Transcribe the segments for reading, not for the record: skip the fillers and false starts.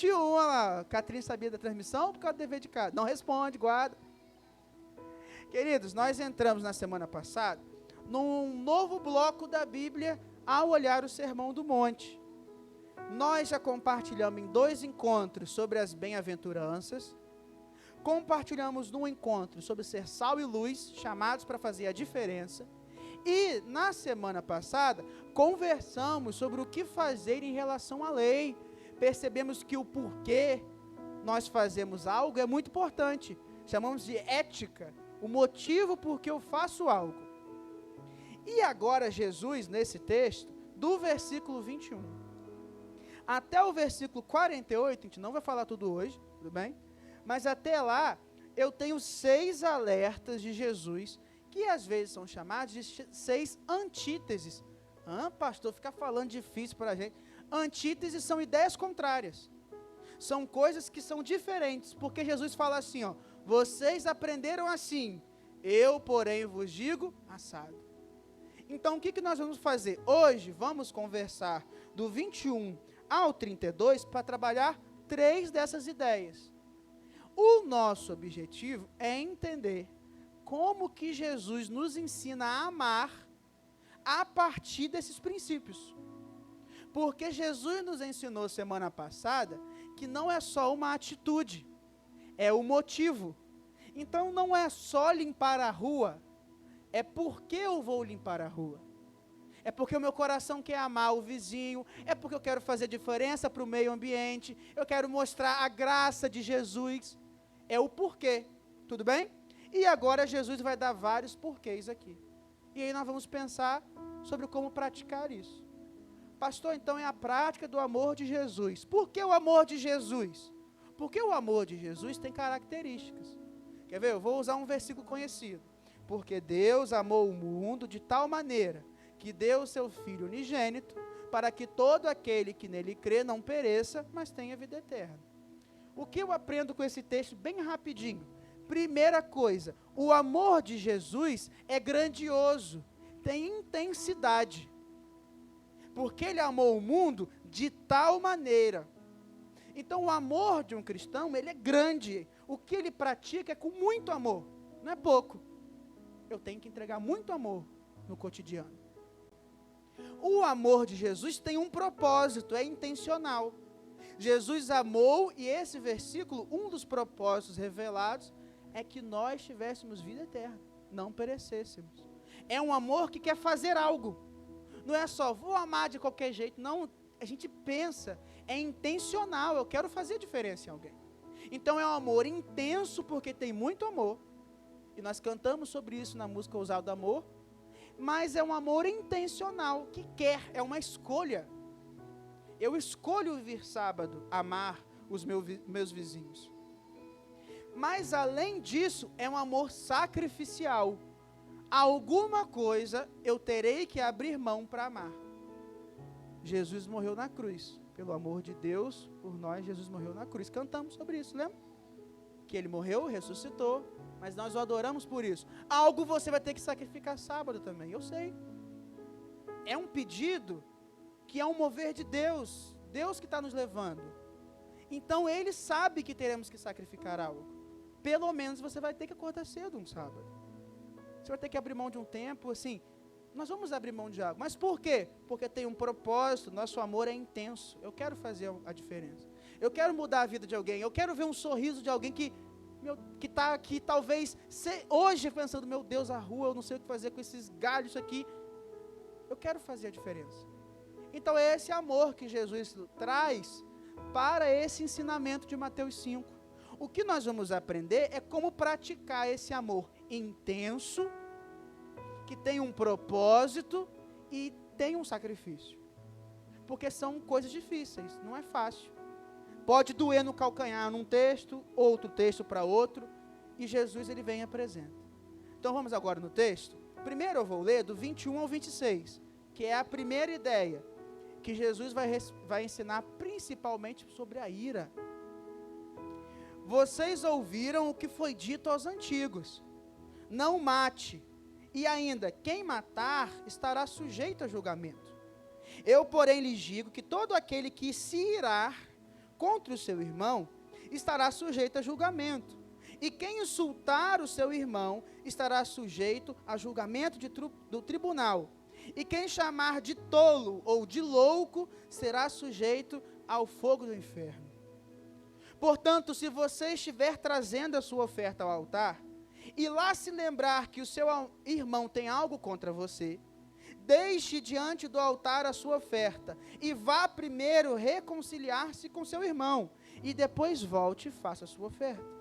21, olha lá, Catrinha sabia da transmissão por causa do dever de casa. Não responde, guarda. Queridos, nós entramos na semana passada num novo bloco da Bíblia ao olhar o Sermão do Monte. Nós já compartilhamos em 2 encontros sobre as bem-aventuranças, compartilhamos num encontro sobre ser sal e luz, chamados para fazer a diferença, e na semana passada conversamos sobre o que fazer em relação à lei. Percebemos que o porquê nós fazemos algo é muito importante, chamamos de ética, o motivo por que eu faço algo. E agora Jesus, nesse texto, do versículo 21 até o versículo 48, a gente não vai falar tudo hoje, tudo bem? Mas até lá, eu tenho 6 alertas de Jesus, que às vezes são chamados de 6 antíteses. Pastor, fica falando difícil para a gente. Antíteses são ideias contrárias. São coisas que são diferentes, porque Jesus fala assim, ó, vocês aprenderam assim, eu, porém, vos digo assado. Então, o que nós vamos fazer? Hoje, vamos conversar do 21 ao 32 para trabalhar 3 dessas ideias. O nosso objetivo é entender como que Jesus nos ensina a amar a partir desses princípios. Porque Jesus nos ensinou semana passada que não é só uma atitude, é o motivo. Então não é só limpar a rua, é porque eu vou limpar a rua. É porque o meu coração quer amar o vizinho, é porque eu quero fazer diferença para o meio ambiente, eu quero mostrar a graça de Jesus. É o porquê, tudo bem? E agora Jesus vai dar vários porquês aqui. E aí nós vamos pensar sobre como praticar isso. Pastor, então é a prática do amor de Jesus. Por que o amor de Jesus? Porque o amor de Jesus tem características. Quer ver? Eu vou usar um versículo conhecido. Porque Deus amou o mundo de tal maneira que deu o seu Filho unigênito, para que todo aquele que nele crê não pereça, mas tenha vida eterna. O que eu aprendo com esse texto bem rapidinho? Primeira coisa, o amor de Jesus é grandioso, tem intensidade. Porque ele amou o mundo de tal maneira. Então o amor de um cristão, ele é grande. O que ele pratica é com muito amor, não é pouco. Eu tenho que entregar muito amor no cotidiano. O amor de Jesus tem um propósito, é intencional. Jesus amou, e esse versículo, um dos propósitos revelados, é que nós tivéssemos vida eterna, não perecêssemos. É um amor que quer fazer algo. Não é só, vou amar de qualquer jeito, não, a gente pensa, é intencional, eu quero fazer diferença em alguém. Então é um amor intenso, porque tem muito amor, e nós cantamos sobre isso na música Ousado Amor, mas é um amor intencional, que quer, é uma escolha. Eu escolho vir sábado, amar os meus vizinhos. Mas além disso, é um amor sacrificial. Alguma coisa eu terei que abrir mão para amar. Jesus morreu na cruz. Pelo amor de Deus, por nós, Jesus morreu na cruz. Cantamos sobre isso, lembra? Que ele morreu, ressuscitou, mas nós o adoramos por isso. Algo você vai ter que sacrificar sábado também, eu sei. É um pedido que é um mover de Deus, Deus que está nos levando. Então ele sabe que teremos que sacrificar algo. Pelo menos você vai ter que acordar cedo um sábado. Você vai ter que abrir mão de um tempo, assim, nós vamos abrir mão de algo. Mas por quê? Porque tem um propósito, nosso amor é intenso. Eu quero fazer a diferença. Eu quero mudar a vida de alguém. Eu quero ver um sorriso de alguém que está aqui, talvez, hoje pensando, meu Deus, a rua, eu não sei o que fazer com esses galhos aqui. Eu quero fazer a diferença. Então é esse amor que Jesus traz para esse ensinamento de Mateus 5. O que nós vamos aprender é como praticar esse amor intenso, que tem um propósito e tem um sacrifício. Porque são coisas difíceis, não é fácil. Pode doer no calcanhar num texto, outro texto para outro, e Jesus ele vem e apresenta. Então vamos agora no texto. Primeiro eu vou ler do 21 ao 26, que é a primeira ideia, que Jesus vai ensinar principalmente sobre a ira. Vocês ouviram o que foi dito aos antigos: não mate, e ainda, quem matar estará sujeito a julgamento. Eu, porém, lhes digo que todo aquele que se irar contra o seu irmão estará sujeito a julgamento. E quem insultar o seu irmão estará sujeito a julgamento do tribunal. E quem chamar de tolo ou de louco será sujeito ao fogo do inferno. Portanto, se você estiver trazendo a sua oferta ao altar, e lá se lembrar que o seu irmão tem algo contra você, deixe diante do altar a sua oferta, e vá primeiro reconciliar-se com seu irmão, e depois volte e faça a sua oferta.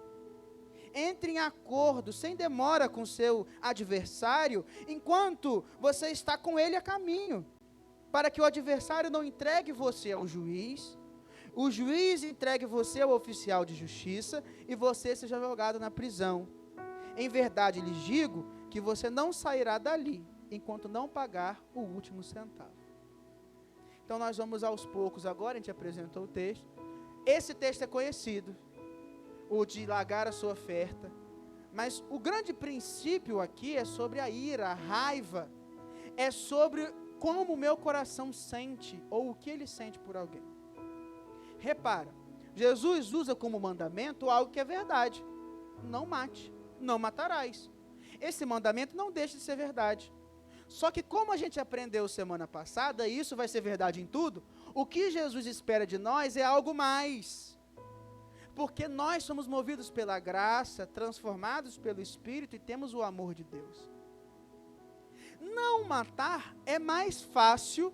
Entre em acordo, sem demora, com seu adversário, enquanto você está com ele a caminho, para que o adversário não entregue você ao juiz, o juiz entregue você ao oficial de justiça, e você seja jogado na prisão. Em verdade lhes digo que você não sairá dali, enquanto não pagar o último centavo. Então nós vamos aos poucos agora, a gente apresentou o texto. Esse texto é conhecido, o de largar a sua oferta, mas o grande princípio aqui é sobre a ira, a raiva, é sobre como o meu coração sente, ou o que ele sente por alguém. Repara, Jesus usa como mandamento algo que é verdade: não mate, não matarás. Esse mandamento não deixa de ser verdade. Só que como a gente aprendeu semana passada, e isso vai ser verdade em tudo, o que Jesus espera de nós é algo mais. Porque nós somos movidos pela graça, transformados pelo Espírito e temos o amor de Deus. Não matar é mais fácil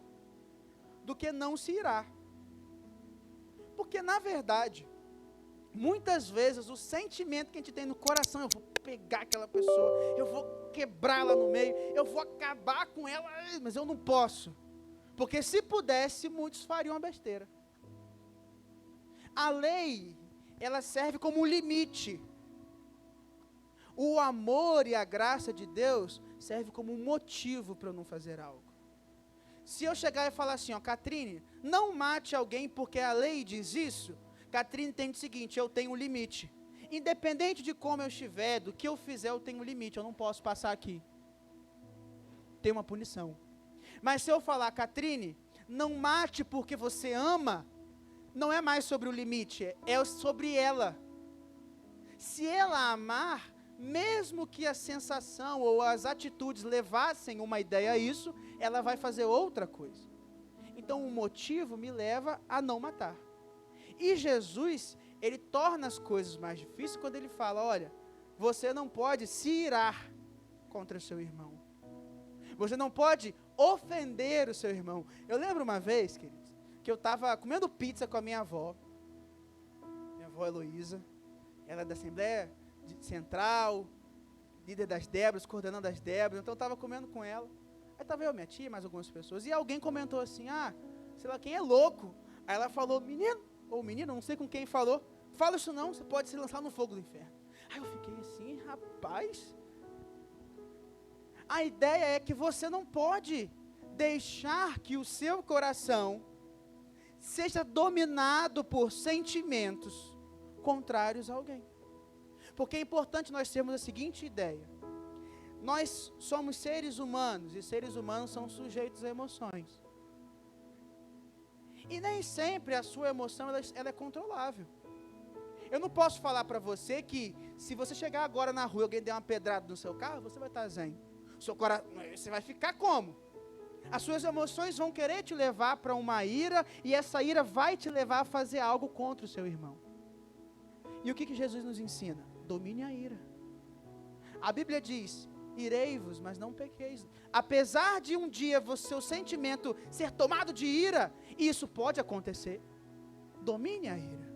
do que não se irar. Porque, na verdade, muitas vezes o sentimento que a gente tem no coração, eu vou pegar aquela pessoa, eu vou quebrá-la no meio, eu vou acabar com ela, mas eu não posso. Porque se pudesse, muitos fariam a besteira. A lei, ela serve como um limite. O amor e a graça de Deus serve como um motivo para eu não fazer algo. Se eu chegar e falar assim, ó, Catrine, não mate alguém porque a lei diz isso, Catrine entende o seguinte: eu tenho um limite. Independente de como eu estiver, do que eu fizer, eu tenho um limite, eu não posso passar aqui. Tem uma punição. Mas se eu falar, Catrine, não mate porque você ama, não é mais sobre o limite, é sobre ela. Se ela amar, mesmo que a sensação ou as atitudes levassem uma ideia a isso, ela vai fazer outra coisa. Então o motivo me leva a não matar. E Jesus, ele torna as coisas mais difíceis quando ele fala, olha, você não pode se irar contra o seu irmão. Você não pode ofender o seu irmão. Eu lembro uma vez, queridos, que eu estava comendo pizza com a minha avó Heloísa, ela é da Assembleia Central, líder das Débras, coordenando as Débras, então eu estava comendo com ela. Aí estava eu, minha tia, mais algumas pessoas, e alguém comentou assim, sei lá, quem é louco? Aí ela falou, menino, ou menina, não sei com quem falou, fala isso não, você pode se lançar no fogo do inferno. Aí eu fiquei assim, rapaz, a ideia é que você não pode deixar que o seu coração seja dominado por sentimentos contrários a alguém. Porque é importante nós termos a seguinte ideia: nós somos seres humanos, e seres humanos são sujeitos a emoções. E nem sempre a sua emoção ela é controlável. Eu não posso falar para você que se você chegar agora na rua e alguém der uma pedrada no seu carro, você vai estar zen. Você vai ficar como? As suas emoções vão querer te levar para uma ira, e essa ira vai te levar a fazer algo contra o seu irmão. E o que Jesus nos ensina? Domine a ira. A Bíblia diz, irei-vos, mas não pequeis. Apesar de um dia seu sentimento ser tomado de ira, e isso pode acontecer, domine a ira.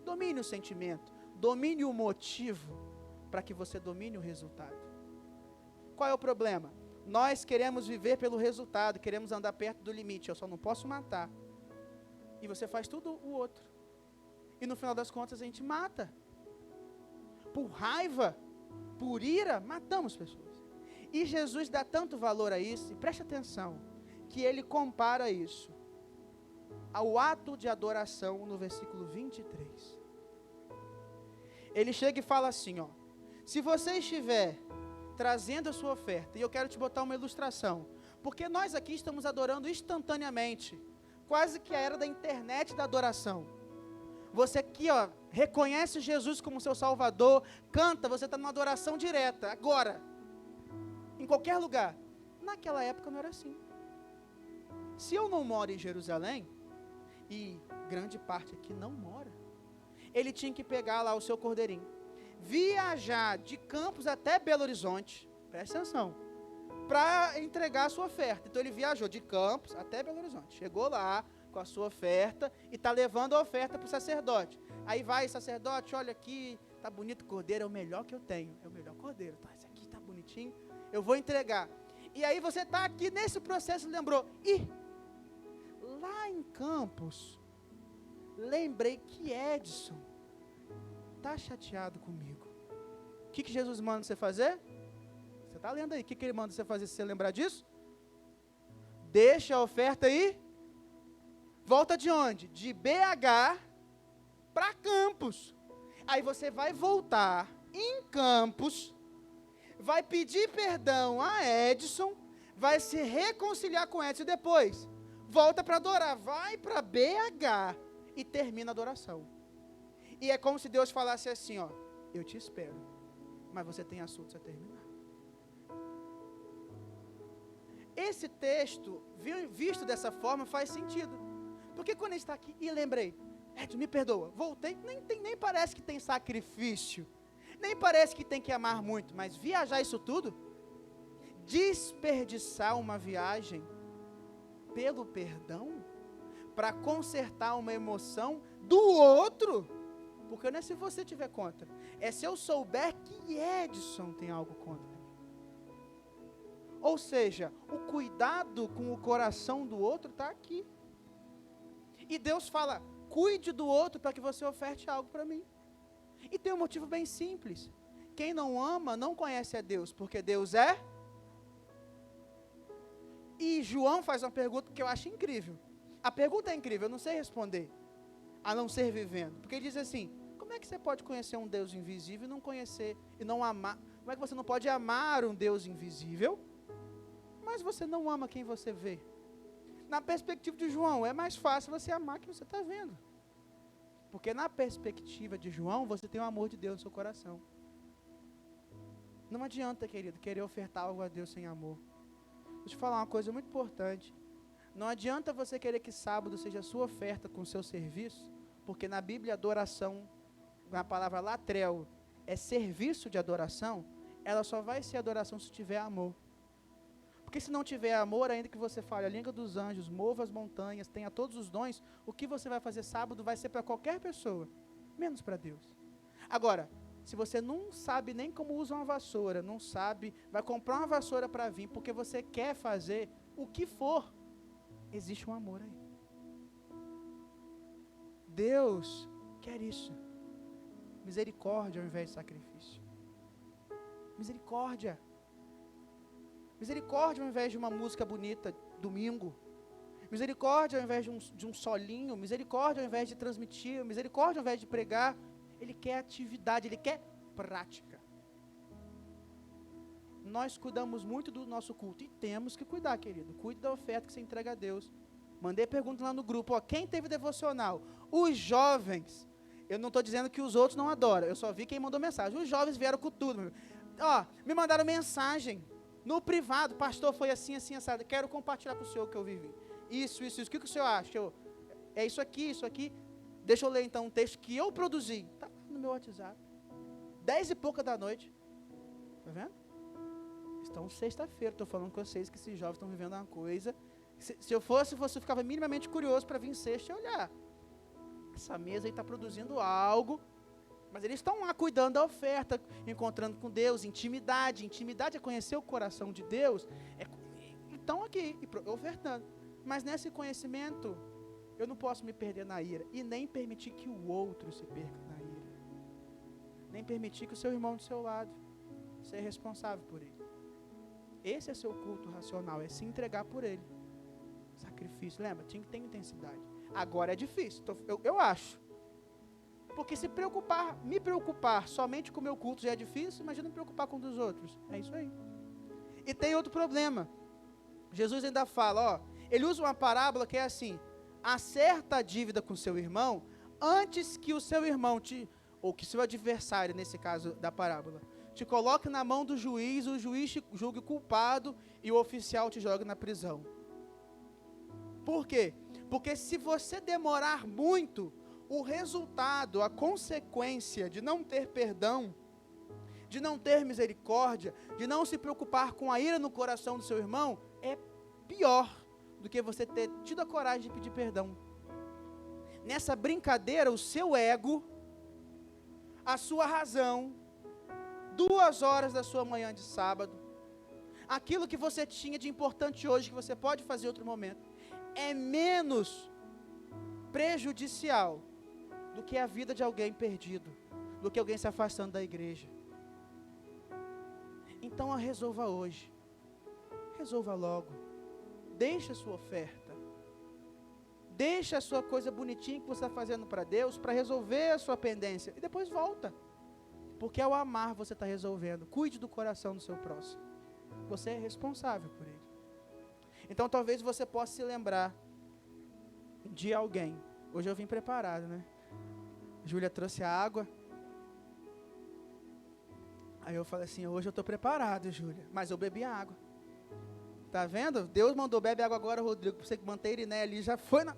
Domine o sentimento, domine o motivo, para que você domine o resultado. Qual é o problema? Nós queremos viver pelo resultado, queremos andar perto do limite. Eu só não posso matar. E você faz tudo o outro. E no final das contas a gente mata. Por raiva, por ira, matamos pessoas. E Jesus dá tanto valor a isso, e preste atenção, que ele compara isso ao ato de adoração no versículo 23. Ele chega e fala assim, ó, se você estiver trazendo a sua oferta, e eu quero te botar uma ilustração, porque nós aqui estamos adorando instantaneamente, quase que a era da internet da adoração. Você aqui, ó, reconhece Jesus como seu Salvador, canta, você está numa adoração direta, agora, em qualquer lugar. Naquela época não era assim. Se eu não moro em Jerusalém, e grande parte aqui não mora, ele tinha que pegar lá o seu cordeirinho, viajar de Campos até Belo Horizonte, presta atenção, para entregar a sua oferta. Então ele viajou de Campos até Belo Horizonte, chegou lá com a sua oferta e está levando a oferta para o sacerdote. Aí vai, sacerdote, olha aqui, tá bonito o cordeiro, é o melhor que eu tenho, é o melhor cordeiro, tá, esse aqui tá bonitinho, eu vou entregar. E aí você está aqui nesse processo e lembrou, lá em Campos, lembrei que Edson está chateado comigo. O que Jesus manda você fazer? Você está lendo aí, o que ele manda você fazer se você lembrar disso? Deixa a oferta aí, volta de onde? De BH para Campos. Aí você vai voltar em Campos, vai pedir perdão a Edson, vai se reconciliar com Edson e depois volta para adorar, vai para BH e termina a adoração. E é como se Deus falasse assim, ó, eu te espero, mas você tem assuntos a terminar. Esse texto, visto dessa forma, faz sentido. Porque quando a gente está aqui, e lembrei, Edson, me perdoa, voltei, nem parece que tem sacrifício, nem parece que tem que amar muito, mas viajar isso tudo, desperdiçar uma viagem pelo perdão, para consertar uma emoção do outro, porque não é se você tiver contra, é se eu souber que Edson tem algo contra mim. Ou seja, o cuidado com o coração do outro está aqui. E Deus fala, cuide do outro para que você oferte algo para mim. E tem um motivo bem simples. Quem não ama não conhece a Deus, porque Deus é. E João faz uma pergunta que eu acho incrível. A pergunta é incrível, eu não sei responder, a não ser vivendo. Porque ele diz assim, como é que você pode conhecer um Deus invisível e não conhecer, e não amar? Como é que você não pode amar um Deus invisível, mas você não ama quem você vê? Na perspectiva de João, é mais fácil você amar quem você está vendo. Porque na perspectiva de João, você tem o amor de Deus no seu coração. Não adianta, querido, querer ofertar algo a Deus sem amor. Vou te falar uma coisa muito importante. Não adianta você querer que sábado seja a sua oferta com o seu serviço, porque na Bíblia adoração, na palavra latreu, é serviço de adoração, ela só vai ser adoração se tiver amor. Porque se não tiver amor, ainda que você fale a língua dos anjos, mova as montanhas, tenha todos os dons, o que você vai fazer sábado vai ser para qualquer pessoa, menos para Deus. Agora, se você não sabe nem como usa uma vassoura, não sabe, vai comprar uma vassoura para vir, porque você quer fazer o que for, existe um amor aí. Deus quer isso. Misericórdia ao invés de sacrifício. Misericórdia. Misericórdia ao invés de uma música bonita, domingo. Misericórdia ao invés de um solinho. Misericórdia ao invés de transmitir. Misericórdia ao invés de pregar. Ele quer atividade, ele quer prática. Nós cuidamos muito do nosso culto. E temos que cuidar, querido. Cuide da oferta que você entrega a Deus. Mandei pergunta lá no grupo. Ó, quem teve devocional? Os jovens. Eu não estou dizendo que os outros não adoram. Eu só vi quem mandou mensagem. Os jovens vieram com tudo. Ó, me mandaram mensagem. No privado, pastor, foi assim, assim, assado. Quero compartilhar com o senhor o que eu vivi. Isso. O que o senhor acha? É isso aqui. Deixa eu ler então um texto que eu produzi. Está no meu WhatsApp. 10 e pouca da noite. Está vendo? Estão sexta-feira. Estou falando com vocês que esses jovens estão vivendo uma coisa. Se eu fosse, você ficava minimamente curioso para vir sexta e olhar. Essa mesa aí está produzindo algo. Mas eles estão lá cuidando da oferta, encontrando com Deus, intimidade. Intimidade é conhecer o coração de Deus. Estão aqui, ofertando. Mas nesse conhecimento, eu não posso me perder na ira. E nem permitir que o outro se perca na ira. Nem permitir que o seu irmão do seu lado seja responsável por ele. Esse é seu culto racional, é se entregar por ele. Sacrifício, lembra? Tinha que ter intensidade. Agora é difícil, eu acho. Porque me preocupar somente com o meu culto já é difícil, imagina me preocupar com o dos outros. É isso aí. E tem outro problema. Jesus ainda fala, ó, ele usa uma parábola que é assim, acerta a dívida com seu irmão antes que o seu irmão ou que seu adversário, nesse caso da parábola, te coloque na mão do juiz, o juiz te julgue culpado e o oficial te joga na prisão. Por quê? Porque se você demorar muito, o resultado, a consequência de não ter perdão, de não ter misericórdia, de não se preocupar com a ira no coração do seu irmão, é pior do que você ter tido a coragem de pedir perdão. Nessa brincadeira, o seu ego, a sua razão, 2 horas da sua manhã de sábado, aquilo que você tinha de importante hoje, que você pode fazer em outro momento, é menos prejudicial do que a vida de alguém perdido, do que alguém se afastando da igreja. Então resolva hoje, resolva logo, deixe a sua oferta, deixe a sua coisa bonitinha que você está fazendo para Deus, para resolver a sua pendência, e depois volta, porque ao amar você está resolvendo. Cuide do coração do seu próximo, você é responsável por ele. Então talvez você possa se lembrar de alguém. Hoje eu vim preparado, né? Júlia trouxe a água. Aí eu falei assim, hoje eu estou preparado, Júlia, mas eu bebi a água. Tá vendo? Deus mandou, bebe água agora, Rodrigo, para você manter Iriné ali, já foi na...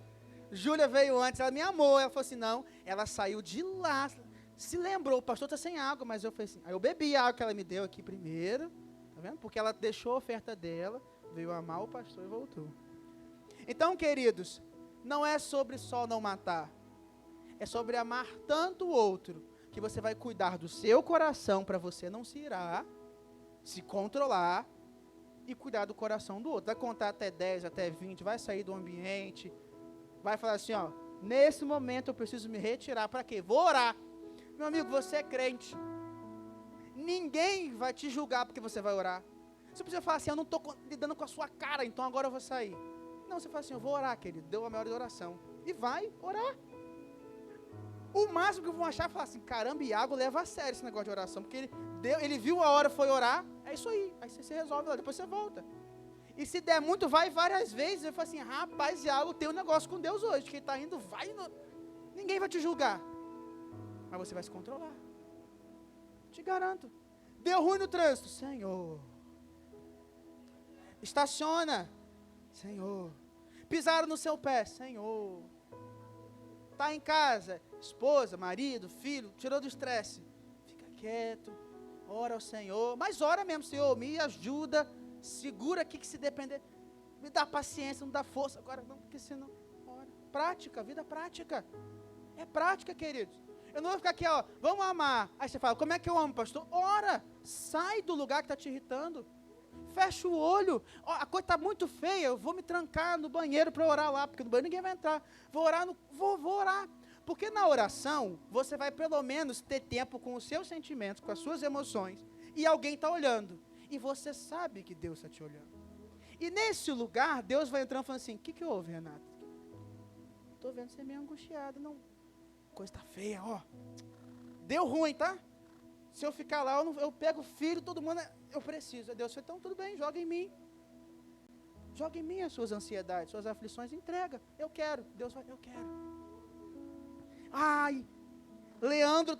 Júlia veio antes, ela me amou, ela falou assim, não, ela saiu de lá, se lembrou, o pastor está sem água, mas eu falei assim, aí eu bebi a água que ela me deu aqui primeiro, tá vendo? Porque ela deixou a oferta dela, veio amar o pastor e voltou. Então, queridos, não é sobre só não matar, é sobre amar tanto o outro, que você vai cuidar do seu coração para você não se irar, se controlar e cuidar do coração do outro. Vai contar até 10, até 20, vai sair do ambiente, vai falar assim, ó, nesse momento eu preciso me retirar, para quê? Vou orar. Meu amigo, você é crente, ninguém vai te julgar porque você vai orar. Você precisa falar assim, eu não estou lidando com a sua cara, então agora eu vou sair. Não, você fala assim, eu vou orar, querido, deu a maior oração, e vai orar. O máximo que vão achar é falar assim, caramba, Iago leva a sério esse negócio de oração, porque ele viu a hora, foi orar, é isso aí você resolve, depois você volta. E se der muito, vai várias vezes, eu falo assim, rapaz, Iago tem um negócio com Deus hoje, que ele está indo, ninguém vai te julgar, mas você vai se controlar, te garanto. Deu ruim no trânsito, Senhor, estaciona, Senhor, pisaram no seu pé, Senhor, está em casa, esposa, marido, filho, tirou do estresse, fica quieto, ora ao Senhor, mas ora mesmo, Senhor, me ajuda, segura aqui que se depender, me dá paciência, não dá força, agora não, porque senão, ora, prática, vida prática, é prática, queridos. Eu não vou ficar aqui, ó, vamos amar, aí você fala, como é que eu amo, pastor? Ora, sai do lugar que está te irritando, fecha o olho, ó, a coisa está muito feia, eu vou me trancar no banheiro para orar lá, porque no banheiro ninguém vai entrar, vou orar, porque na oração, você vai pelo menos ter tempo com os seus sentimentos, com as suas emoções, e alguém está olhando, e você sabe que Deus está te olhando, e nesse lugar, Deus vai entrando e falando assim, o que houve, Renato? Estou vendo você meio angustiado, não, coisa está feia, ó, deu ruim, tá? Se eu ficar lá, eu pego o filho, todo mundo, eu preciso. Deus falou, então tudo bem, joga em mim. Joga em mim as suas ansiedades, suas aflições, entrega. Eu quero. Deus vai, eu quero. Ai, Leandro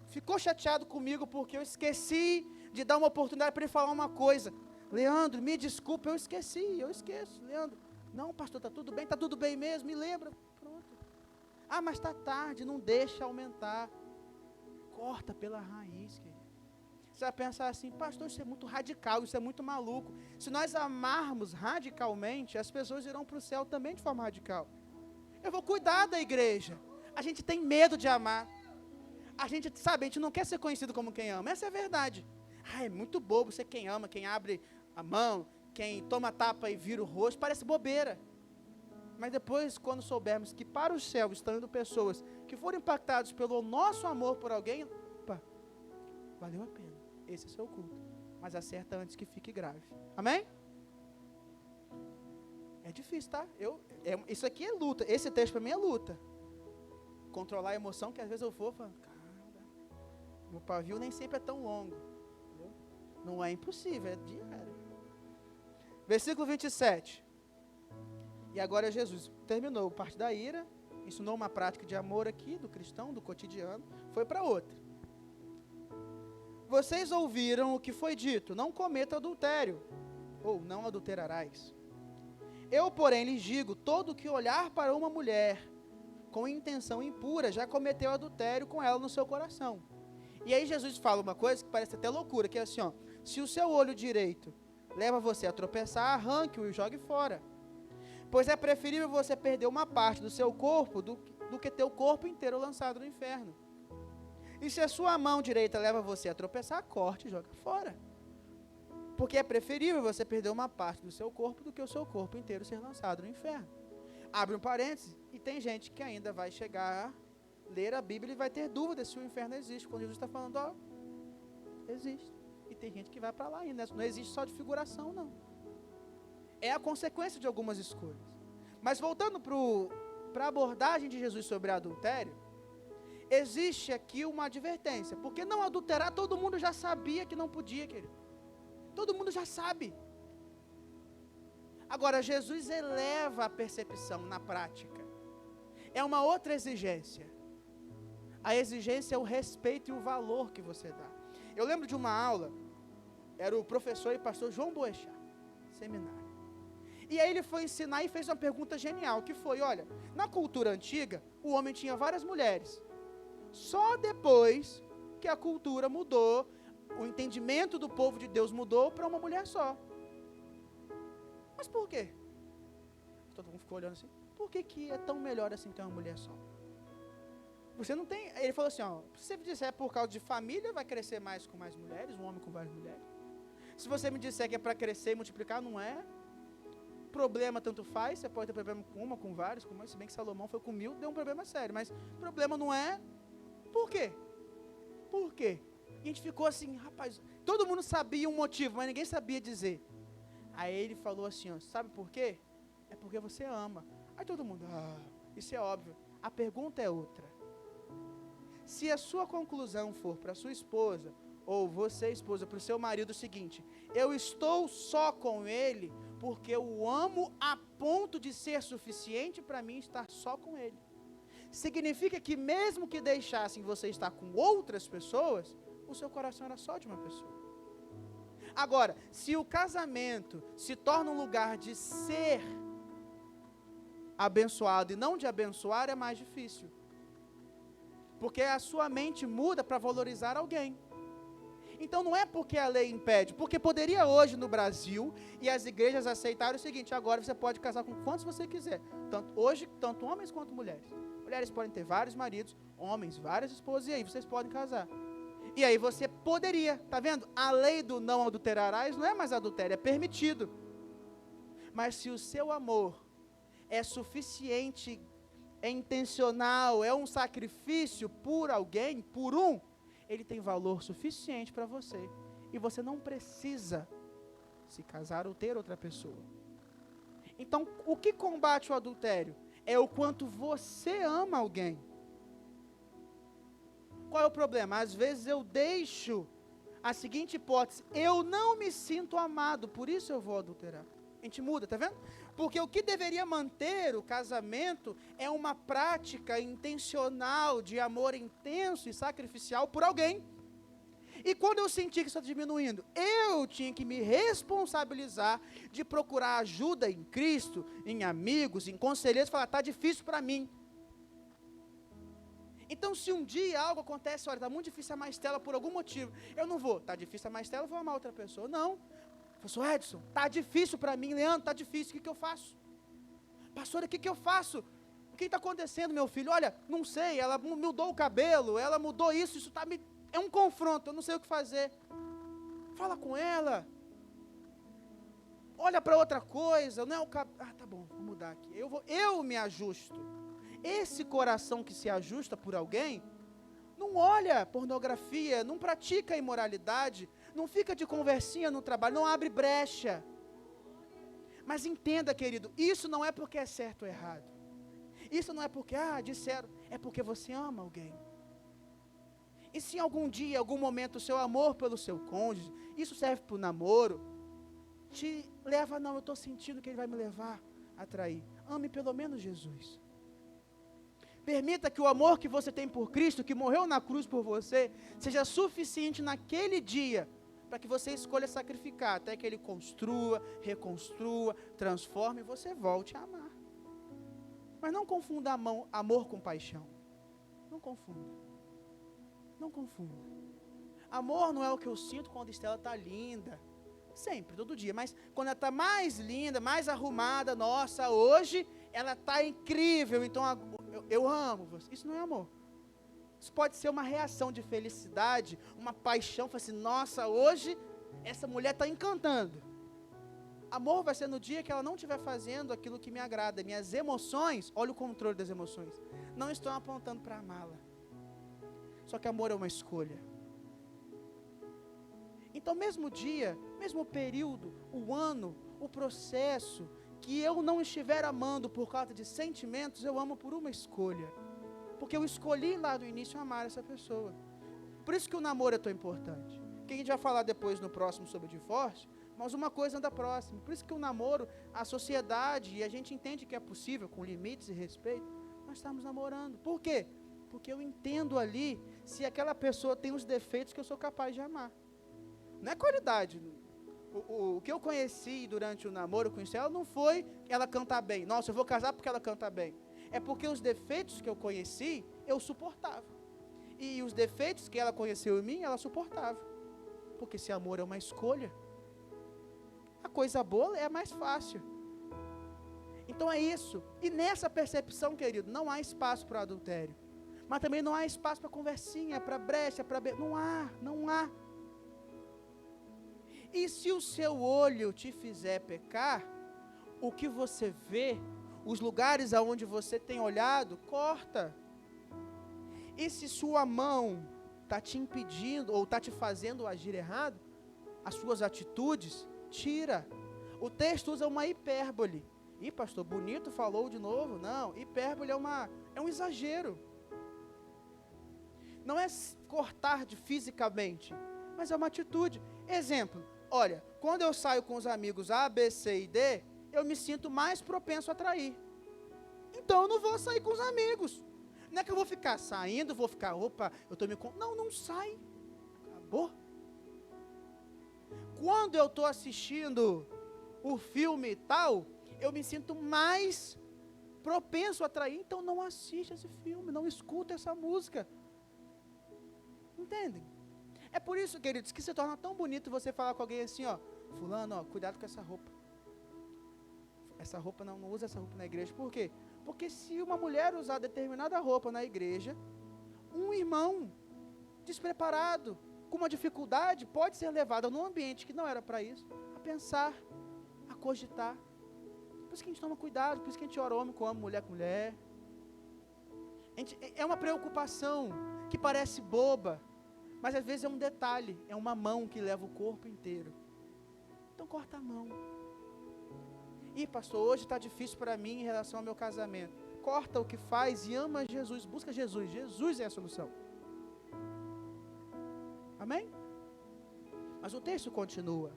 ficou chateado comigo porque eu esqueci de dar uma oportunidade para ele falar uma coisa. Leandro, me desculpa, eu esqueço. Leandro, não, pastor, está tudo bem mesmo, me lembra. Pronto. Ah, mas está tarde, não deixa aumentar. Corta pela raiz, querido. Você vai pensar assim, pastor, isso é muito radical, isso é muito maluco. Se nós amarmos radicalmente, as pessoas irão para o céu também de forma radical. Eu vou cuidar da igreja. A gente tem medo de amar. A gente não quer ser conhecido como quem ama. Essa é a verdade. É muito bobo ser quem ama, quem abre a mão, quem toma tapa e vira o rosto, parece bobeira. Mas depois, quando soubermos que para o céu estão indo pessoas que foram impactadas pelo nosso amor por alguém, opa, valeu a pena. Esse é o seu culto. Mas acerta antes que fique grave. Amém? É difícil, tá? Isso aqui é luta. Esse texto para mim é luta. Controlar a emoção, que às vezes eu vou falando, cara, meu pavio nem sempre é tão longo. Entendeu? Não é impossível, é diário. Versículo 27. E agora Jesus terminou parte da ira, ensinou uma prática de amor aqui, do cristão, do cotidiano, foi para outra. Vocês ouviram o que foi dito, não cometa adultério, ou não adulterarás. Eu, porém, lhes digo, todo que olhar para uma mulher com intenção impura, já cometeu adultério com ela no seu coração. E aí Jesus fala uma coisa que parece até loucura, que é assim, ó, se o seu olho direito leva você a tropeçar, arranque-o e jogue fora. Pois é preferível você perder uma parte do seu corpo do que ter o corpo inteiro lançado no inferno. E se a sua mão direita leva você a tropeçar, corte e joga fora. Porque é preferível você perder uma parte do seu corpo do que o seu corpo inteiro ser lançado no inferno. Abre um parênteses, e tem gente que ainda vai chegar a ler a Bíblia e vai ter dúvida se o inferno existe. Quando Jesus está falando, ó, existe. E tem gente que vai para lá ainda. Não existe só de figuração, não. É a consequência de algumas escolhas. Mas voltando para a abordagem de Jesus sobre adultério, existe aqui uma advertência. Porque não adulterar, todo mundo já sabia que não podia, querido. Todo mundo já sabe. Agora, Jesus eleva a percepção na prática. É uma outra exigência. A exigência é o respeito e o valor que você dá. Eu lembro de uma aula, era o professor e pastor João Boechat, seminário. E aí ele foi ensinar e fez uma pergunta genial, que foi, olha, na cultura antiga, o homem tinha várias mulheres. Só depois que a cultura mudou, o entendimento do povo de Deus mudou para uma mulher só. Mas por quê? Todo mundo ficou olhando assim. Por que é tão melhor assim ter uma mulher só? Você não tem... Ele falou assim, ó, se você me disser por causa de família, vai crescer mais com mais mulheres, um homem com várias mulheres. Se você me disser que é para crescer e multiplicar, não é. Problema tanto faz, você pode ter problema com uma, com vários, com mais, se bem que Salomão foi com 1000, deu um problema sério, mas problema não é. Por quê? Por quê? E a gente ficou assim, rapaz, todo mundo sabia um motivo, mas ninguém sabia dizer. Aí ele falou assim, ó, sabe por quê? É porque você ama. Aí todo mundo, isso é óbvio. A pergunta é outra. Se a sua conclusão for para sua esposa, ou você, esposa, para o seu marido, o seguinte, eu estou só com ele, porque eu o amo a ponto de ser suficiente para mim estar só com ele. Significa que mesmo que deixassem você estar com outras pessoas, o seu coração era só de uma pessoa. Agora, se o casamento se torna um lugar de ser abençoado e não de abençoar, é mais difícil. Porque a sua mente muda para valorizar alguém. Então não é porque a lei impede, porque poderia hoje no Brasil, e as igrejas aceitaram o seguinte, agora você pode casar com quantos você quiser. Hoje, tanto homens quanto mulheres. Mulheres podem ter vários maridos, homens, várias esposas, e aí vocês podem casar. E aí você poderia, tá vendo? A lei do não adulterarás não é mais adultério, é permitido. Mas se o seu amor é suficiente, é intencional, é um sacrifício por alguém, por um, ele tem valor suficiente para você. E você não precisa se casar ou ter outra pessoa. Então, o que combate o adultério? É o quanto você ama alguém. Qual é o problema? Às vezes eu deixo a seguinte hipótese, eu não me sinto amado, por isso eu vou adulterar. A gente muda, tá vendo? Porque o que deveria manter o casamento é uma prática intencional de amor intenso e sacrificial por alguém. E quando eu senti que isso está diminuindo, eu tinha que me responsabilizar de procurar ajuda em Cristo, em amigos, em conselheiros, e falar, está difícil para mim. Então, se um dia algo acontece, olha, está muito difícil amar a Estela por algum motivo, eu não vou, está difícil amar a Estela, eu vou amar outra pessoa. Não. Pastor Edson, está difícil para mim, Leandro, está difícil, o que eu faço? Pastor, o que eu faço? O que está acontecendo, meu filho? Olha, não sei, ela mudou o cabelo, ela mudou isso está me... É um confronto, eu não sei o que fazer. Fala com ela. Olha para outra coisa, não é o cabelo. Tá bom, vou mudar aqui. Eu me ajusto. Esse coração que se ajusta por alguém, não olha pornografia, não pratica imoralidade, não fica de conversinha no trabalho, não abre brecha. Mas entenda, querido, isso não é porque é certo ou errado. Isso não é porque, disseram, é porque você ama alguém. E se em algum dia, em algum momento, o seu amor pelo seu cônjuge, isso serve para o namoro, te leva, não, eu estou sentindo que ele vai me levar a trair. Ame pelo menos Jesus. Permita que o amor que você tem por Cristo, que morreu na cruz por você, seja suficiente naquele dia para que você escolha sacrificar, até que Ele construa, reconstrua, transforme e você volte a amar. Mas não confunda amor com paixão. Não confunda. Não confunda. Amor não é o que eu sinto quando a Estela está linda. Sempre, todo dia. Mas quando ela está mais linda, mais arrumada, nossa, hoje ela está incrível, então eu amo você. Isso não é amor. Isso pode ser uma reação de felicidade, uma paixão, falar assim, nossa, hoje essa mulher está encantando. Amor vai ser no dia que ela não estiver fazendo aquilo que me agrada. Minhas emoções, olha o controle das emoções, não estão apontando para amá-la. Só que amor é uma escolha. Então, mesmo dia, mesmo período, o ano, o processo, que eu não estiver amando por causa de sentimentos, eu amo por uma escolha. Porque eu escolhi lá do início amar essa pessoa. Por isso que o namoro é tão importante. Que a gente vai falar depois no próximo sobre o divórcio, mas uma coisa anda próxima. Por isso que o namoro, a sociedade, e a gente entende que é possível, com limites e respeito, nós estamos namorando. Por quê? Porque eu entendo ali se aquela pessoa tem os defeitos que eu sou capaz de amar. Não é qualidade. O que eu conheci durante o namoro com ela não foi ela cantar bem. Nossa, eu vou casar porque ela canta bem. É porque os defeitos que eu conheci, eu suportava. E os defeitos que ela conheceu em mim, ela suportava. Porque se amor é uma escolha, a coisa boa é mais fácil. Então é isso. E nessa percepção, querido, não há espaço para adultério. Mas também não há espaço para conversinha, para brecha, para... Não há. E se o seu olho te fizer pecar, o que você vê, os lugares aonde você tem olhado, corta. E se sua mão está te impedindo, ou está te fazendo agir errado, as suas atitudes, tira. O texto usa uma hipérbole. Ih, pastor, bonito, falou de novo. Não, hipérbole é um exagero. Não é cortar fisicamente, mas é uma atitude. Exemplo, olha, quando eu saio com os amigos A, B, C e D, eu me sinto mais propenso a trair. Então eu não vou sair com os amigos. Não é que eu vou ficar saindo, opa, eu estou me... Não sai. Acabou. Quando eu estou assistindo o filme e tal, eu me sinto mais propenso a trair, então não assiste esse filme, não escuta essa música. Entendem? É por isso, queridos, que se torna tão bonito você falar com alguém assim, ó, fulano, ó, cuidado com essa roupa. Essa roupa não usa essa roupa na igreja. Por quê? Porque se uma mulher usar determinada roupa na igreja, um irmão despreparado, com uma dificuldade, pode ser levado num ambiente que não era para isso, a pensar, a cogitar. Por isso que a gente toma cuidado, por isso que a gente ora homem com homem, mulher com mulher. É uma preocupação que parece boba, mas às vezes é um detalhe, é uma mão que leva o corpo inteiro. Então corta a mão. Ih, pastor, hoje está difícil para mim em relação ao meu casamento. Corta o que faz e ama Jesus, busca Jesus. Jesus é a solução. Amém? Mas o texto continua.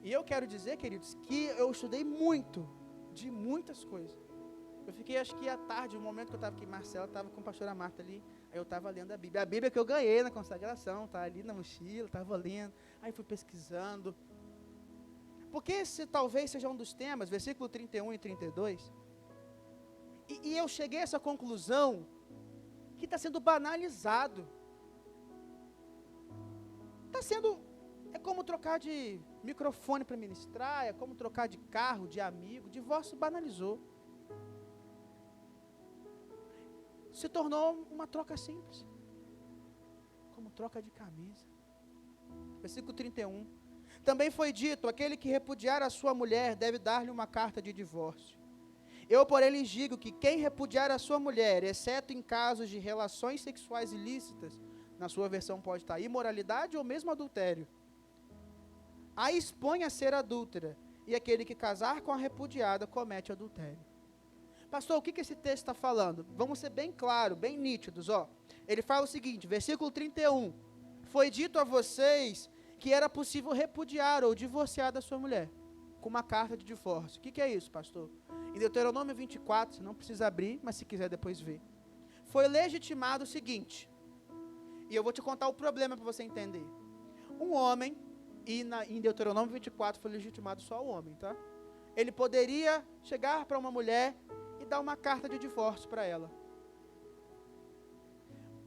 E eu quero dizer, queridos, que eu estudei muito, de muitas coisas. Eu fiquei, acho que à tarde, no momento que eu estava aqui, Marcela estava com a pastora Marta ali, aí eu estava lendo a Bíblia que eu ganhei na consagração, tá ali na mochila, estava lendo, aí fui pesquisando. Porque esse talvez seja um dos temas, versículo 31 e 32, e eu cheguei a essa conclusão, que está sendo banalizado. Está sendo, é como trocar de microfone para ministrar, é como trocar de carro, de amigo, divórcio banalizou. Se tornou uma troca simples, como troca de camisa. Versículo 31. Também foi dito, aquele que repudiar a sua mulher deve dar-lhe uma carta de divórcio. Eu, porém, lhes digo que quem repudiar a sua mulher, exceto em casos de relações sexuais ilícitas, na sua versão pode estar imoralidade ou mesmo adultério, a expõe a ser adúltera, e aquele que casar com a repudiada comete adultério. Pastor, o que esse texto está falando? Vamos ser bem claros, bem nítidos, ó. Ele fala o seguinte, versículo 31, foi dito a vocês que era possível repudiar ou divorciar da sua mulher, com uma carta de divórcio. O que é isso, pastor? Em Deuteronômio 24, você não precisa abrir, mas se quiser depois ver. Foi legitimado o seguinte, e eu vou te contar o problema para você entender. Um homem, e em Deuteronômio 24 foi legitimado só o homem, tá? Ele poderia chegar para uma mulher e dar uma carta de divórcio para ela.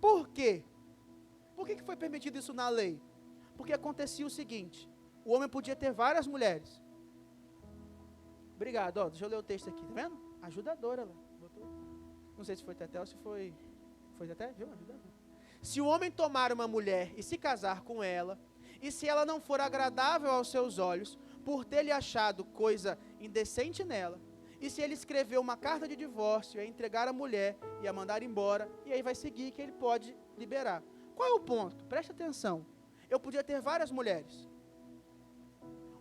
Por quê? Por que foi permitido isso na lei? Porque acontecia o seguinte, o homem podia ter várias mulheres. Obrigado, ó, deixa eu ler o texto aqui, tá vendo? Ajudadora lá. Não sei se foi Teté ou se foi... Foi Teté? Viu? Ajudadora. Se o homem tomar uma mulher e se casar com ela, e se ela não for agradável aos seus olhos, por ter lhe achado coisa indecente nela, e se ele escrever uma carta de divórcio, a entregar a mulher e a mandar embora, e aí vai seguir que ele pode liberar. Qual é o ponto? Preste atenção. Eu podia ter várias mulheres.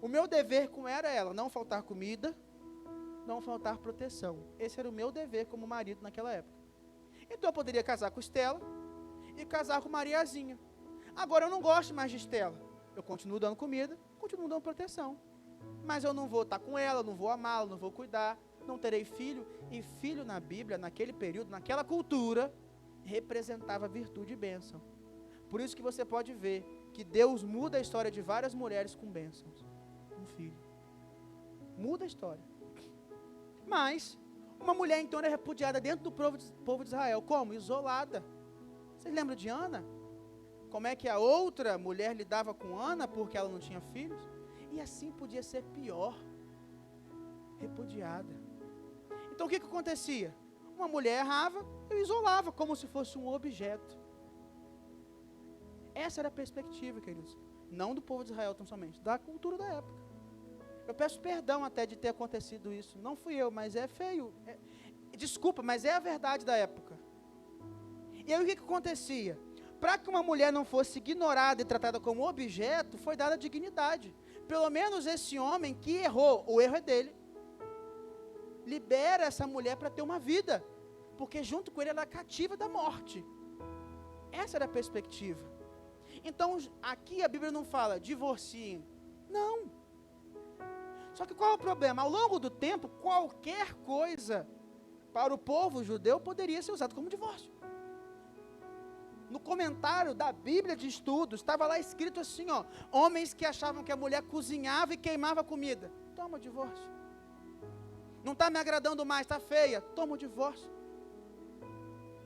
O meu dever com ela, não faltar comida, não faltar proteção. Esse era o meu dever como marido naquela época. Então eu poderia casar com Estela e casar com Mariazinha. Agora eu não gosto mais de Estela. Eu continuo dando comida, continuo dando proteção. Mas eu não vou estar com ela, não vou amá-la, não vou cuidar, não terei filho. E filho na Bíblia, naquele período, naquela cultura, representava virtude e bênção. Por isso que você pode ver que Deus muda a história de várias mulheres com bênçãos. Um filho. Muda a história. Mas, uma mulher então era repudiada dentro do povo de Israel. Como? Isolada. Vocês lembram de Ana? Como é que a outra mulher lidava com Ana porque ela não tinha filhos? E assim podia ser pior. Repudiada. Então o que acontecia? Uma mulher errava e isolava como se fosse um objeto. Essa era a perspectiva, queridos. Não do povo de Israel tão somente, da cultura da época. Eu peço perdão até de ter acontecido isso. Não fui eu, mas é feio. Desculpa, mas é a verdade da época. E aí o que acontecia? Para que uma mulher não fosse ignorada e tratada como objeto, foi dada dignidade. Pelo menos esse homem que errou, o erro é dele. Libera essa mulher para ter uma vida. Porque junto com ele ela é cativa da morte. Essa era a perspectiva. Então aqui a Bíblia não fala divorciem. Não. Só que qual é o problema? Ao longo do tempo, qualquer coisa para o povo judeu poderia ser usado como divórcio. No comentário da Bíblia de Estudos, estava lá escrito assim, ó, homens que achavam que a mulher cozinhava e queimava comida. Toma o divórcio. Não está me agradando mais, está feia. Toma o divórcio.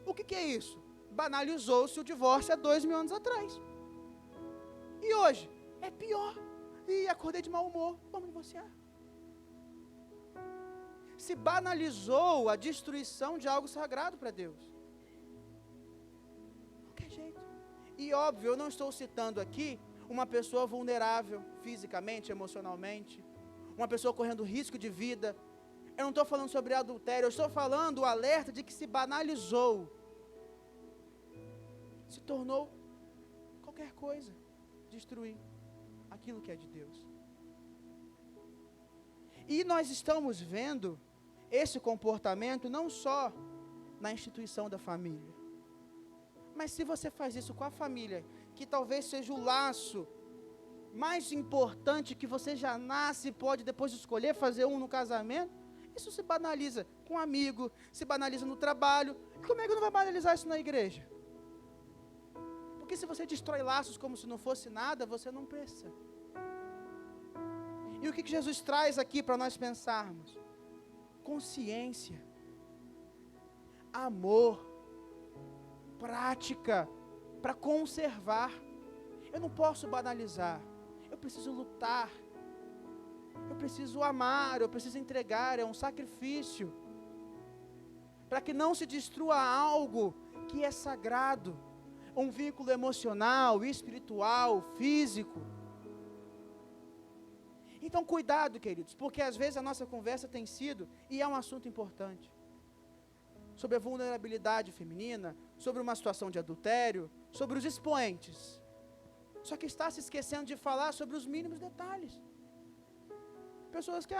O que é isso? Banalizou-se o divórcio há 2000 anos atrás. E hoje? É pior. E acordei de mau humor, vamos divorciar. Se banalizou a destruição de algo sagrado para Deus. De qualquer jeito. E óbvio, eu não estou citando aqui uma pessoa vulnerável, fisicamente, emocionalmente, uma pessoa correndo risco de vida. Eu não estou falando sobre adultério, eu estou falando o alerta de que se banalizou. Se tornou qualquer coisa, destruir aquilo que é de Deus. E nós estamos vendo esse comportamento não só na instituição da família, mas se você faz isso com a família, que talvez seja o laço mais importante que você já nasce e pode depois escolher fazer um no casamento, isso se banaliza com um amigo, se banaliza no trabalho. E como é que não vai banalizar isso na igreja? Porque se você destrói laços como se não fosse nada, você não pensa. E o que Jesus traz aqui para nós pensarmos? Consciência, amor, prática, para conservar. Eu não posso banalizar, eu preciso lutar, eu preciso amar, eu preciso entregar, é um sacrifício, para que não se destrua algo que é sagrado, um vínculo emocional, espiritual, físico. Então cuidado, queridos, porque às vezes a nossa conversa tem sido, e é um assunto importante, sobre a vulnerabilidade feminina, sobre uma situação de adultério, sobre os expoentes. Só que está se esquecendo de falar sobre os mínimos detalhes. Pessoas que,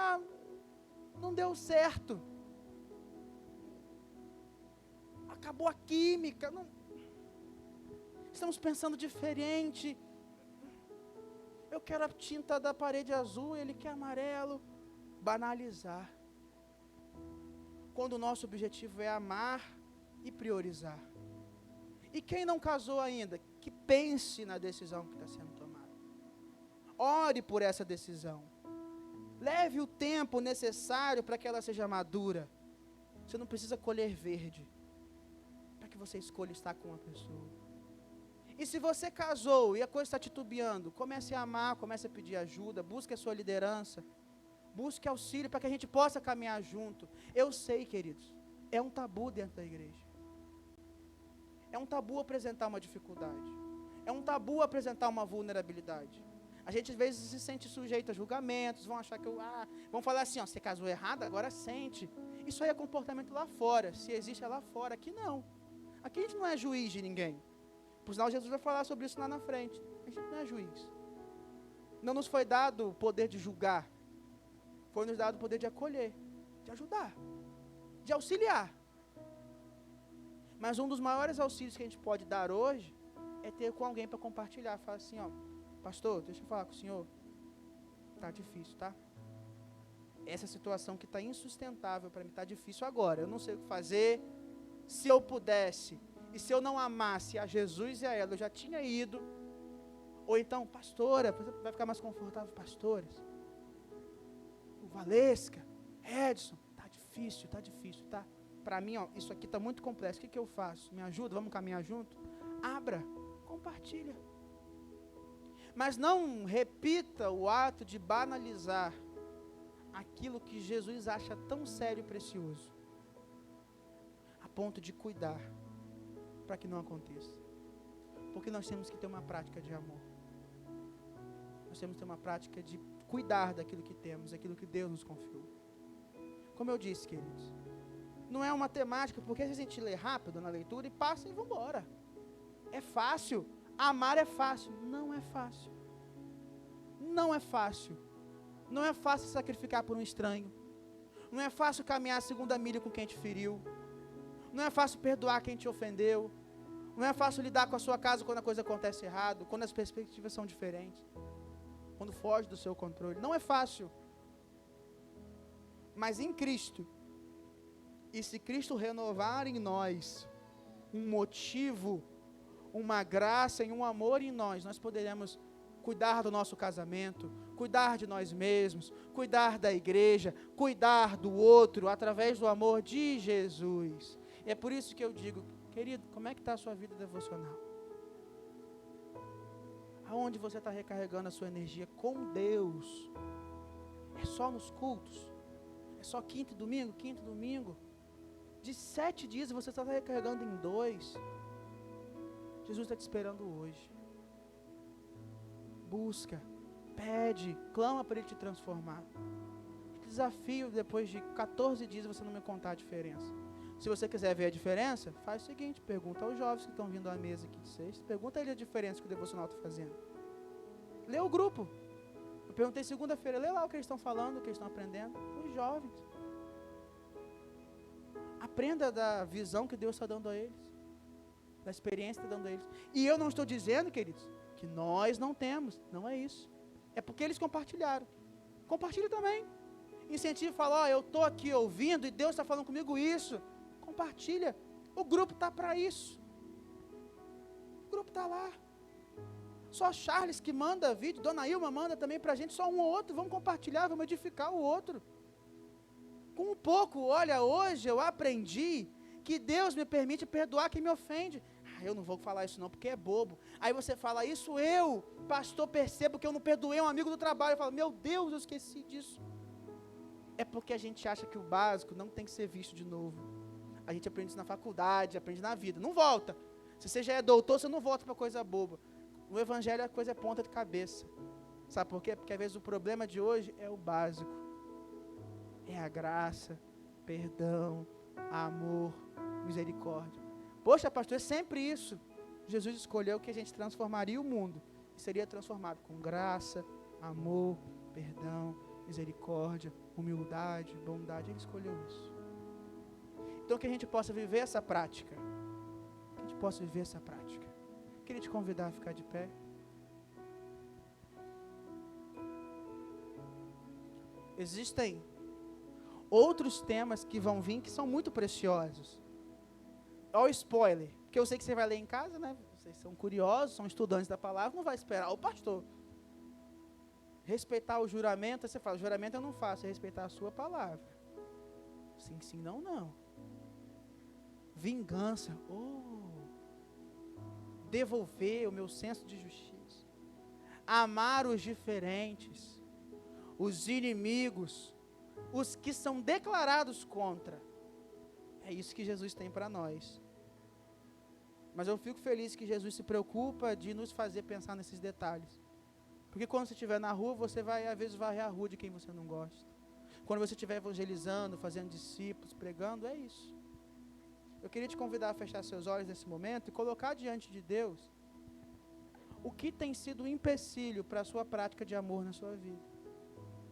não deu certo. Acabou a química. Não. Estamos pensando diferente. Eu quero a tinta da parede azul, ele quer amarelo. banalizar. Quando o nosso objetivo é amar e priorizar. E quem não casou ainda, que pense na decisão que está sendo tomada. Ore por essa decisão. Leve o tempo necessário para que ela seja madura. Você não precisa colher verde para que você escolha estar com uma pessoa. E se você casou e a coisa está titubeando, comece a amar, comece a pedir ajuda, busque a sua liderança, busque auxílio para que a gente possa caminhar junto. Eu sei, queridos, é um tabu dentro da igreja. É um tabu apresentar uma dificuldade. É um tabu apresentar uma vulnerabilidade. A gente às vezes se sente sujeito a julgamentos, vão achar que vão falar assim, você casou errado, agora sente. Isso aí é comportamento lá fora, se existe é lá fora, aqui não. Aqui a gente não é juiz de ninguém. Por sinal, Jesus vai falar sobre isso lá na frente. A gente não é juiz. Não nos foi dado o poder de julgar. Foi nos dado o poder de acolher, de ajudar, de auxiliar. Mas um dos maiores auxílios que a gente pode dar hoje é ter com alguém para compartilhar. Fala assim, pastor, deixa eu falar com o senhor. Tá difícil, tá? Essa situação que está insustentável para mim, está difícil agora. Eu não sei o que fazer. Se eu pudesse, e se eu não amasse a Jesus e a ela, eu já tinha ido. Ou então, pastora, vai ficar mais confortável, pastores. O Valesca, Edson, tá difícil, tá? Para mim, isso aqui está muito complexo. O que eu faço? Me ajuda? Vamos caminhar junto? Abra, compartilha. Mas não repita o ato de banalizar aquilo que Jesus acha tão sério e precioso, a ponto de cuidar para que não aconteça. Porque nós temos que ter uma prática de amor. Nós temos que ter uma prática de cuidar daquilo que temos, daquilo que Deus nos confiou. Como eu disse, queridos, não é uma temática, porque a gente lê rápido na leitura e passa e vamos embora. É fácil. Amar é fácil. Não é fácil. Não é fácil. Não é fácil sacrificar por um estranho. Não é fácil caminhar a segunda milha com quem te feriu. Não é fácil perdoar quem te ofendeu. Não é fácil lidar com a sua casa quando a coisa acontece errado, quando as perspectivas são diferentes, quando foge do seu controle. Não é fácil. Mas em Cristo, e se Cristo renovar em nós um motivo, uma graça e um amor em nós poderemos cuidar do nosso casamento, cuidar de nós mesmos, cuidar da igreja, cuidar do outro, através do amor de Jesus. E é por isso que eu digo, querido, como é que está a sua vida devocional? Aonde você está recarregando a sua energia com Deus? É só nos cultos? É só quinta e domingo? Quinta e domingo? De 7 dias você está recarregando em 2. Jesus está te esperando hoje. Busca, pede, clama para Ele te transformar. Te desafio, depois de 14 dias, você não me contar a diferença. Se você quiser ver a diferença, faz o seguinte, pergunta aos jovens que estão vindo à mesa aqui de sexta, pergunta a ele a diferença que o devocional está fazendo. Lê o grupo. Eu perguntei segunda-feira, lê lá o que eles estão falando, o que eles estão aprendendo. Os jovens. Aprenda da visão que Deus está dando a eles, da experiência que está dando a eles. E eu não estou dizendo, queridos, que nós não temos, não é isso. É porque eles compartilharam. Compartilhe também. Incentive e fala, eu estou aqui ouvindo e Deus está falando comigo isso. Compartilha. O grupo está para isso. O grupo está lá. Só Charles que manda vídeo, Dona Ilma manda também para a gente, só um ou outro, vamos compartilhar, vamos edificar o outro. Com um pouco, olha, hoje eu aprendi que Deus me permite perdoar quem me ofende. Eu não vou falar isso não, porque é bobo. Aí você fala, isso eu, pastor, percebo que eu não perdoei um amigo do trabalho. Eu falo, meu Deus, eu esqueci disso. É porque a gente acha que o básico não tem que ser visto de novo. A gente aprende isso na faculdade, aprende na vida. Não volta. Se você já é doutor, você não volta para coisa boba. O evangelho, a coisa é ponta de cabeça. Sabe por quê? Porque às vezes o problema de hoje é o básico. É a graça, perdão, amor, misericórdia. Poxa, pastor, é sempre isso. Jesus escolheu que a gente transformaria o mundo. E seria transformado com graça, amor, perdão, misericórdia, humildade, bondade. Ele escolheu isso. Então que a gente possa viver essa prática. Que a gente possa viver essa prática. Queria te convidar a ficar de pé. Existem outros temas que vão vir que são muito preciosos. Olha o spoiler, porque eu sei que você vai ler em casa, né? Vocês são curiosos, são estudantes da palavra, não vai esperar o pastor. Respeitar o juramento, você fala, juramento eu não faço, é respeitar a sua palavra. Sim, sim, não, não. Vingança, devolver o meu senso de justiça. Amar os diferentes, os inimigos, os que são declarados contra. É isso que Jesus tem para nós. Mas eu fico feliz que Jesus se preocupa de nos fazer pensar nesses detalhes. Porque quando você estiver na rua, você vai, às vezes, varrer a rua de quem você não gosta. Quando você estiver evangelizando, fazendo discípulos, pregando, é isso. Eu queria te convidar a fechar seus olhos nesse momento e colocar diante de Deus o que tem sido um empecilho para a sua prática de amor na sua vida.